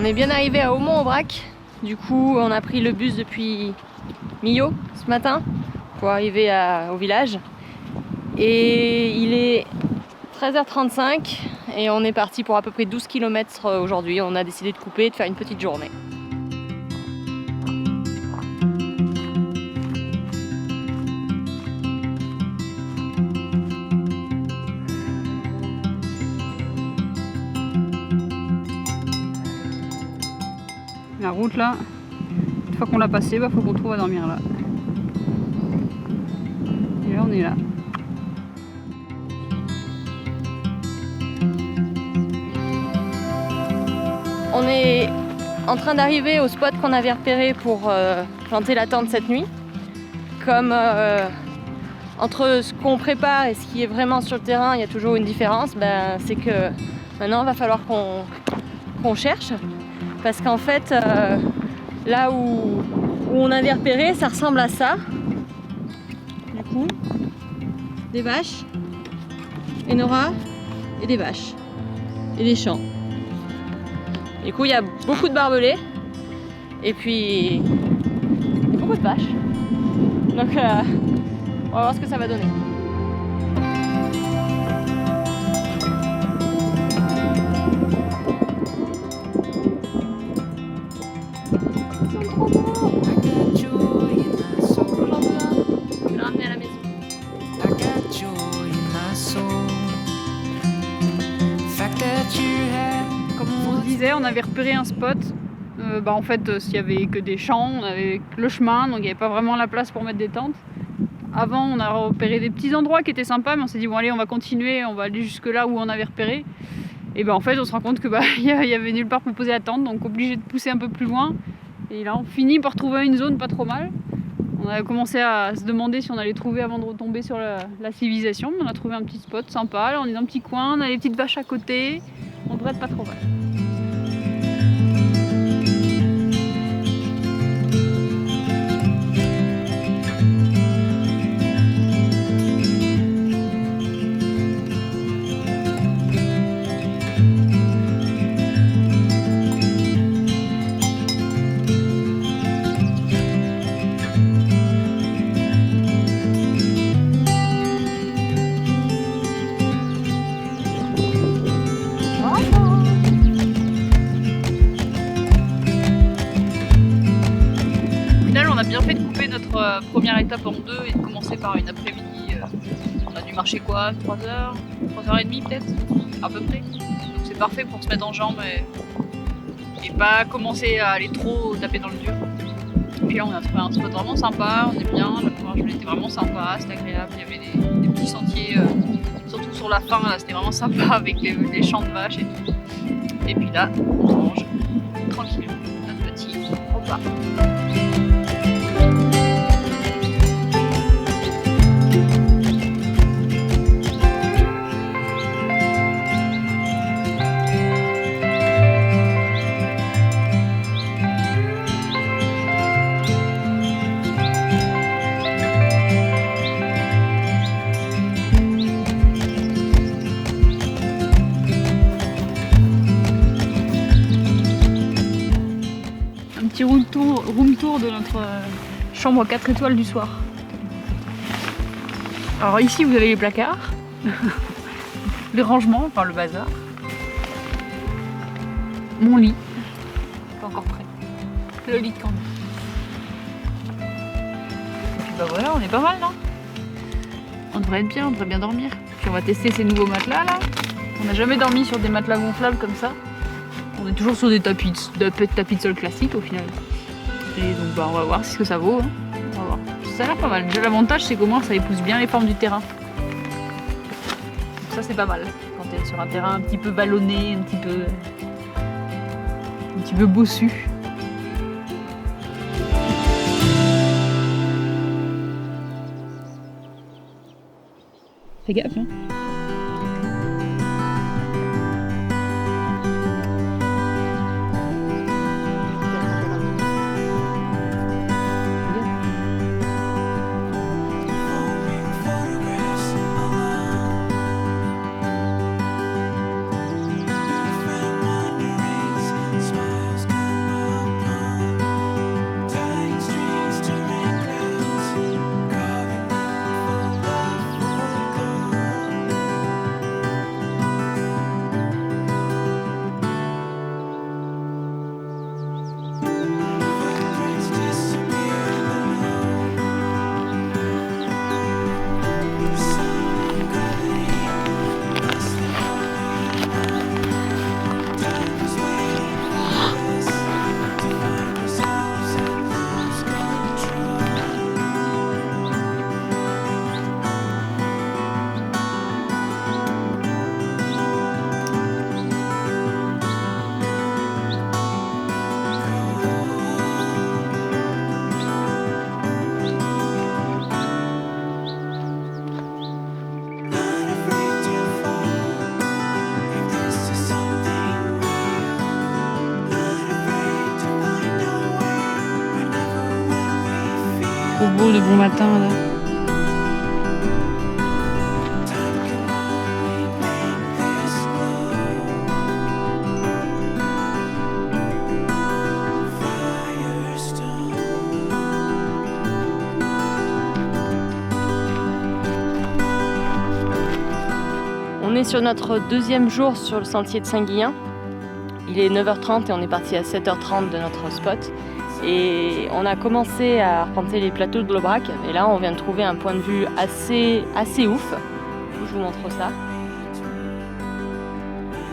On est bien arrivé à Aumont-Aubrac. Du coup, on a pris le bus depuis Millau ce matin pour arriver au village. Et il est 13h35 et on est parti pour à peu près 12 km aujourd'hui. On a décidé de couper et de faire une petite journée. La route là, une fois qu'on l'a passée, faut qu'on trouve à dormir là. Et là on est là. On est en train d'arriver au spot qu'on avait repéré pour planter la tente cette nuit. Comme entre ce qu'on prépare et ce qui est vraiment sur le terrain, il y a toujours une différence. C'est que maintenant il va falloir qu'on cherche. Parce qu'en fait, là où on avait repéré, ça ressemble à ça. Du coup, des vaches, et Nora, et des vaches, et des champs. Du coup, il y a beaucoup de barbelés, et puis beaucoup de vaches. Donc, on va voir ce que ça va donner. On avait repéré un spot. En fait, s'il y avait que des champs, on avait le chemin, donc il n'y avait pas vraiment la place pour mettre des tentes. Avant, on a repéré des petits endroits qui étaient sympas, mais on s'est dit bon allez, on va continuer, on va aller jusque là où on avait repéré. Et en fait, on se rend compte que il y avait nulle part pour poser la tente, donc obligé de pousser un peu plus loin. Et là, on finit par trouver une zone pas trop mal. On a commencé à se demander si on allait trouver avant de retomber sur la civilisation. On a trouvé un petit spot sympa. Là, on est dans un petit coin, on a les petites vaches à côté. On devrait être pas trop mal. Bien fait de couper notre première étape en deux et de commencer par une après-midi. On a dû marcher quoi, 3h, 3h30 peut-être, à peu près. Donc c'est parfait pour se mettre en jambes et pas commencer à aller trop taper dans le dur. Et là on a trouvé un spot vraiment sympa, on est bien, la première journée était vraiment sympa, c'était agréable, il y avait des petits sentiers, surtout sur la fin, là c'était vraiment sympa avec les champs de vaches et tout. Et puis là, on mange tranquille notre petit repas. Room tour de notre chambre 4 étoiles du soir. Alors ici vous avez les placards, les rangements, enfin le bazar. Mon lit, pas encore prêt. Le lit de camp. Et puis voilà, on est pas mal non? On devrait être bien, on devrait bien dormir. Puis on va tester ces nouveaux matelas là. On n'a jamais dormi sur des matelas gonflables comme ça. On est toujours sur des tapis de sol classiques au final. Et donc on va voir ce que ça vaut. Hein. On va voir. Ça a l'air pas mal. Déjà l'avantage c'est qu'au moins ça épouse bien les formes du terrain. Donc ça c'est pas mal. Quand tu es sur un terrain un petit peu vallonné, un petit peu bossu. Fais gaffe hein. beau de bon matin là. On est sur notre deuxième jour sur le sentier de Saint-Guillain. Il est 9h30 et on est parti à 7h30 de notre spot. Et on a commencé à arpenter les plateaux de l'Aubrac. Et là, on vient de trouver un point de vue assez ouf. Je vous montre ça.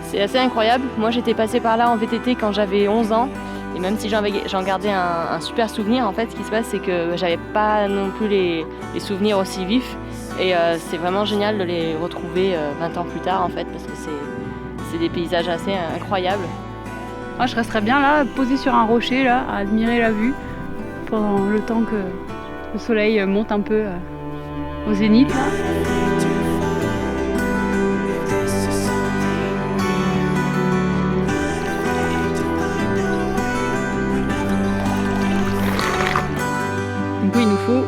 C'est assez incroyable. Moi, j'étais passée par là en VTT quand j'avais 11 ans. Et même si j'en gardais un super souvenir, en fait, ce qui se passe, c'est que j'avais pas non plus les souvenirs aussi vifs. Et c'est vraiment génial de les retrouver 20 ans plus tard, en fait, parce que c'est des paysages assez incroyables. Moi, je resterais bien là, posée sur un rocher, là, à admirer la vue, pendant le temps que le soleil monte un peu au zénith. Là. Du coup, il nous faut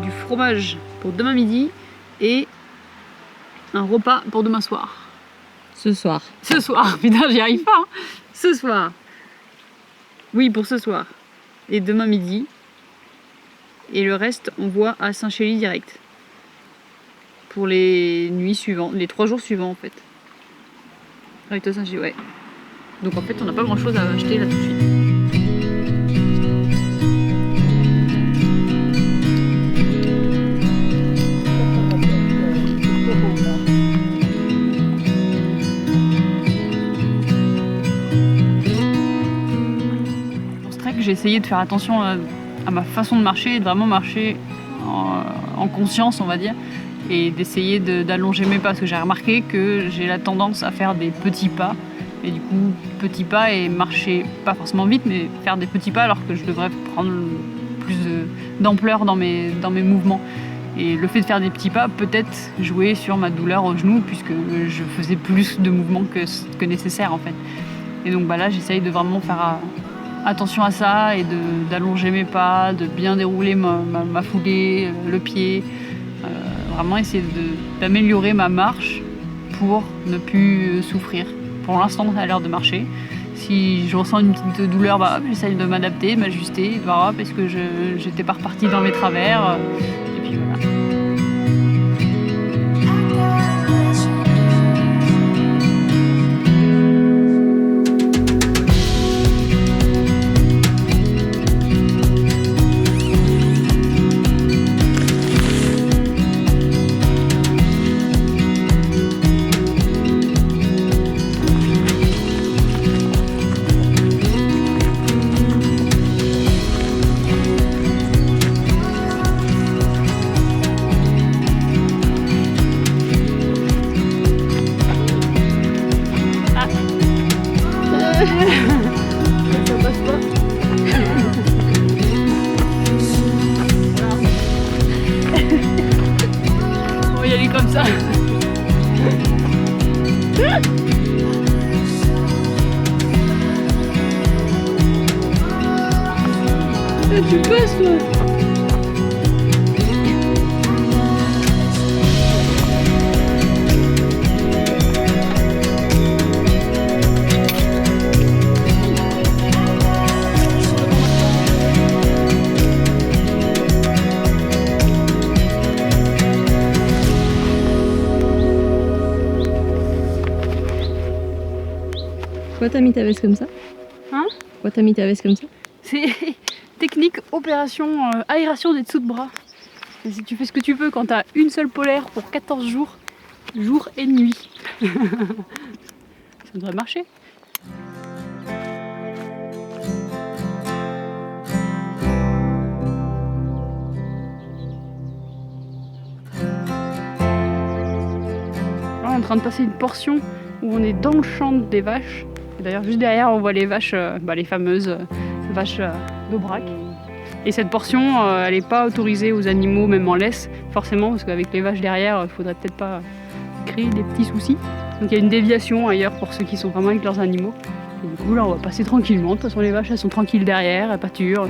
du fromage pour demain midi et un repas pour demain soir. Ce soir. Ce soir, putain, j'y arrive pas. Hein. Ce soir. Oui, pour ce soir. Et demain midi. Et le reste, on voit à Saint-Chély direct. Pour les nuits suivantes, les 3 jours suivants en fait. Recto Saint-Chély, ouais. Donc en fait, on n'a pas grand-chose à acheter là tout de suite. J'ai essayé de faire attention à ma façon de marcher et de vraiment marcher en conscience, on va dire, et d'essayer d'allonger mes pas, parce que j'ai remarqué que j'ai la tendance à faire des petits pas, et du coup, petits pas et marcher pas forcément vite, mais faire des petits pas alors que je devrais prendre plus d'ampleur dans mes mouvements. Et le fait de faire des petits pas peut-être jouer sur ma douleur au genou, puisque je faisais plus de mouvements que nécessaire en fait. Et donc là, j'essaye de vraiment faire attention à ça et d'allonger mes pas, de bien dérouler ma foulée, le pied, vraiment essayer d'améliorer ma marche pour ne plus souffrir. Pour l'instant, ça a l'air de marcher. Si je ressens une petite douleur, j'essaye de m'adapter, de m'ajuster, parce que j'étais pas repartie dans mes travers. Et puis voilà. Ça passe pas. On va y aller comme ça. Tu passes toi. Pourquoi t'as mis ta veste comme ça? Hein? Pourquoi t'as mis ta veste comme ça? C'est technique opération aération des dessous de bras. Et si tu fais ce que tu peux quand t'as une seule polaire pour 14 jours, jour et nuit. Ça devrait marcher. Là, on est en train de passer une portion où on est dans le champ des vaches. Et d'ailleurs, juste derrière, on voit les vaches, les fameuses vaches d'Aubrac. Et cette portion, elle n'est pas autorisée aux animaux, même en laisse, forcément, parce qu'avec les vaches derrière, il faudrait peut-être pas créer des petits soucis. Donc il y a une déviation ailleurs pour ceux qui sont vraiment avec leurs animaux. Et du coup, là, on va passer tranquillement. De toute façon, les vaches, elles sont tranquilles derrière, elles pâturent.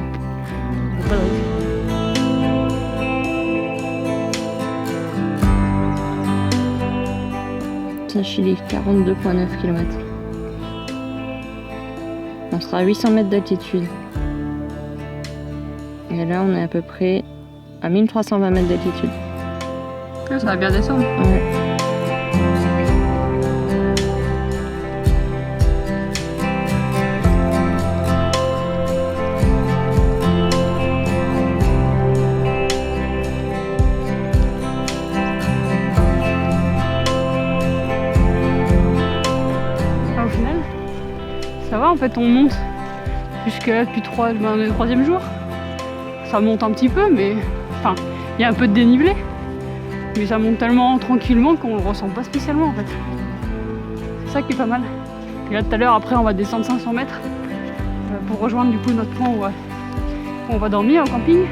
Pas de risque. Saint-Chili, 42,9 km. On sera à 800 mètres d'altitude. Et là, on est à peu près à 1320 mètres d'altitude. Ça va bien descendre. Ouais. Au final, ça va en fait, on monte jusque là depuis le troisième jour. Ça monte un petit peu, mais enfin, il y a un peu de dénivelé. Mais ça monte tellement tranquillement qu'on le ressent pas spécialement en fait. C'est ça qui est pas mal. Et là tout à l'heure, après on va descendre 500 mètres pour rejoindre du coup notre point où on va dormir au camping.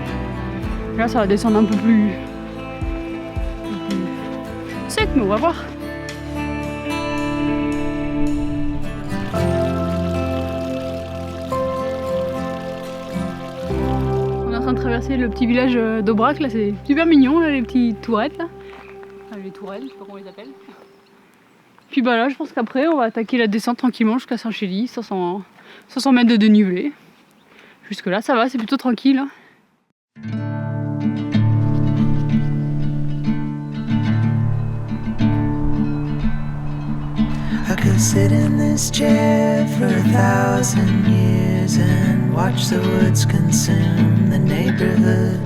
Et là ça va descendre un peu plus sec, mais on va voir. On est en train de traverser le petit village d'Aubrac, là c'est super mignon, là, les petites tourettes là. Enfin, les tourelles, je sais pas comment on les appelle. Puis bah là je pense qu'après on va attaquer la descente tranquillement jusqu'à Saint-Chély, 500 mètres de dénivelé. Jusque là ça va, c'est plutôt tranquille. Hein. I could sit in this chair for 1,000 years and watch the woods consume the neighborhood,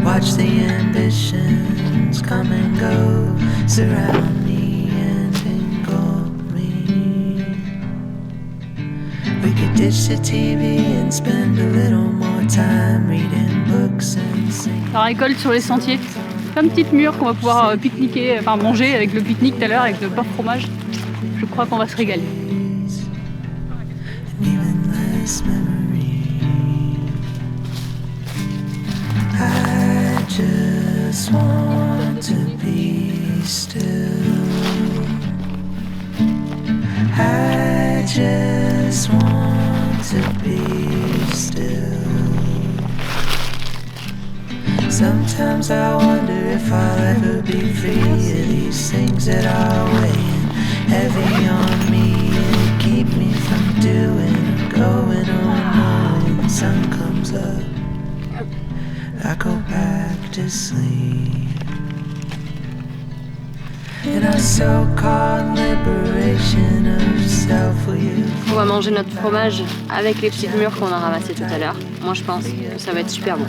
watch the ambitions come and go, surround me and engulf me. We could ditch the TV and spend a little more time reading books and singing. La récolte sur les sentiers, plein de petites mûres qu'on va pouvoir pique-niquer, enfin manger avec le pique-nique tout à l'heure, avec le pain fromage. Je crois qu'on va se régaler. I just want to be still. I just want to be still. Sometimes I wonder if I'll ever be free of these things that are weighing heavy on me and keep me from doing or going on. When the sun comes up, I go back to sleep. In our so-called liberation of self, on va manger notre fromage avec les petites mûres qu'on a ramassées tout à l'heure. Moi je pense que ça va être super bon.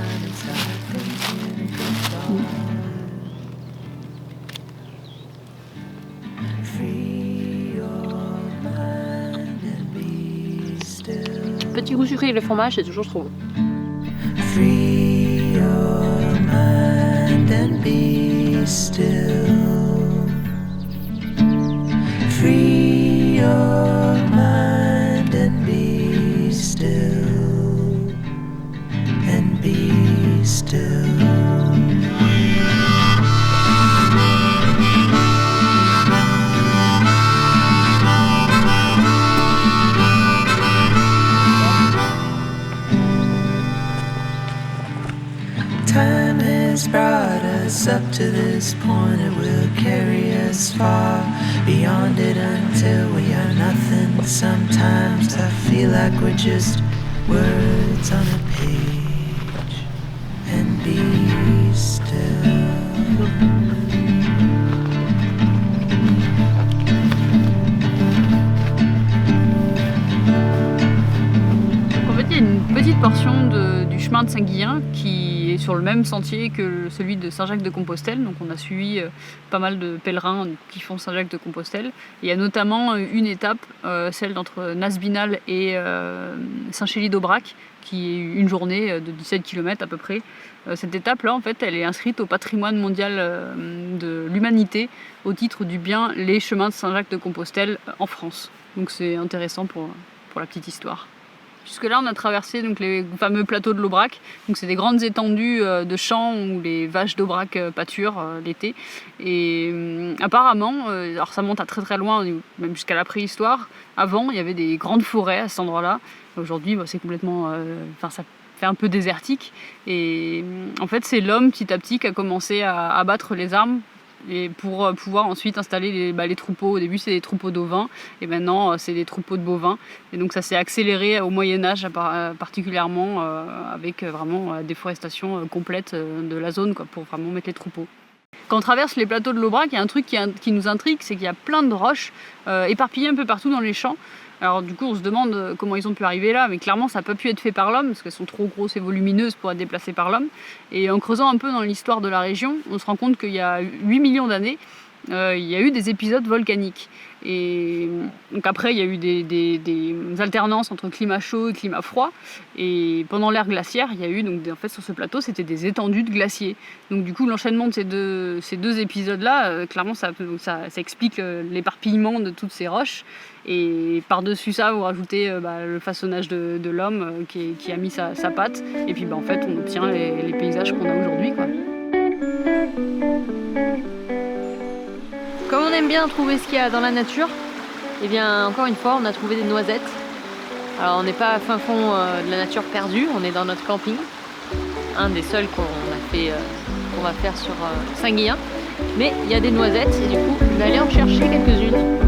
Petit goût sucré, le fromage, c'est toujours trop bon. Free your mind and be still. Free your mind and be still. And be still. Time has brought us up to this point. It will carry us far beyond it until we are nothing. Sometimes I feel like we're just words on a page. And be still. En fait, il y a une petite portion du chemin de Saint-Guillain qui est sur le même sentier que celui de Saint-Jacques-de-Compostelle. Donc on a suivi pas mal de pèlerins qui font Saint-Jacques-de-Compostelle. Il y a notamment une étape, celle d'entre Nasbinal et Saint-Chély-d'Aubrac, qui est une journée de 17 km à peu près. Cette étape-là, en fait, elle est inscrite au patrimoine mondial de l'humanité au titre du bien Les chemins de Saint-Jacques-de-Compostelle en France. Donc c'est intéressant pour la petite histoire. Jusque-là, on a traversé donc, les fameux plateaux de l'Aubrac. Donc, c'est des grandes étendues de champs où les vaches d'Aubrac pâturent l'été. Et apparemment, alors ça monte à très très loin, même jusqu'à la préhistoire. Avant, il y avait des grandes forêts à cet endroit-là. Aujourd'hui, c'est complètement... ça fait un peu désertique. Et en fait, c'est l'homme petit à petit qui a commencé à abattre les arbres Et pour pouvoir ensuite installer les troupeaux. Au début, c'est des troupeaux d'ovins et maintenant, c'est des troupeaux de bovins. Et donc, ça s'est accéléré au Moyen-Âge particulièrement avec vraiment la déforestation complète de la zone quoi, pour vraiment mettre les troupeaux. Quand on traverse les plateaux de l'Aubrac, il y a un truc qui nous intrigue, c'est qu'il y a plein de roches éparpillées un peu partout dans les champs. Alors du coup, on se demande comment ils ont pu arriver là, mais clairement, ça n'a pas pu être fait par l'homme, parce qu'elles sont trop grosses et volumineuses pour être déplacées par l'homme. Et en creusant un peu dans l'histoire de la région, on se rend compte qu'il y a 8 millions d'années, il y a eu des épisodes volcaniques. Et donc après, il y a eu des alternances entre climat chaud et climat froid. Et pendant l'ère glaciaire, il y a eu, donc, en fait, sur ce plateau, c'était des étendues de glaciers. Donc du coup, l'enchaînement de ces deux épisodes-là, clairement, ça explique l'éparpillement de toutes ces roches. Et par-dessus ça, vous rajoutez le façonnage de l'homme qui a mis sa patte. Et puis en fait, on obtient les paysages qu'on a aujourd'hui, quoi. Comme on aime bien trouver ce qu'il y a dans la nature, et bien encore une fois on a trouvé des noisettes. Alors on n'est pas à fin fond de la nature perdue, on est dans notre camping, un des seuls qu'on va faire sur Saint-Guillain. Mais il y a des noisettes et du coup je vais aller en chercher quelques-unes.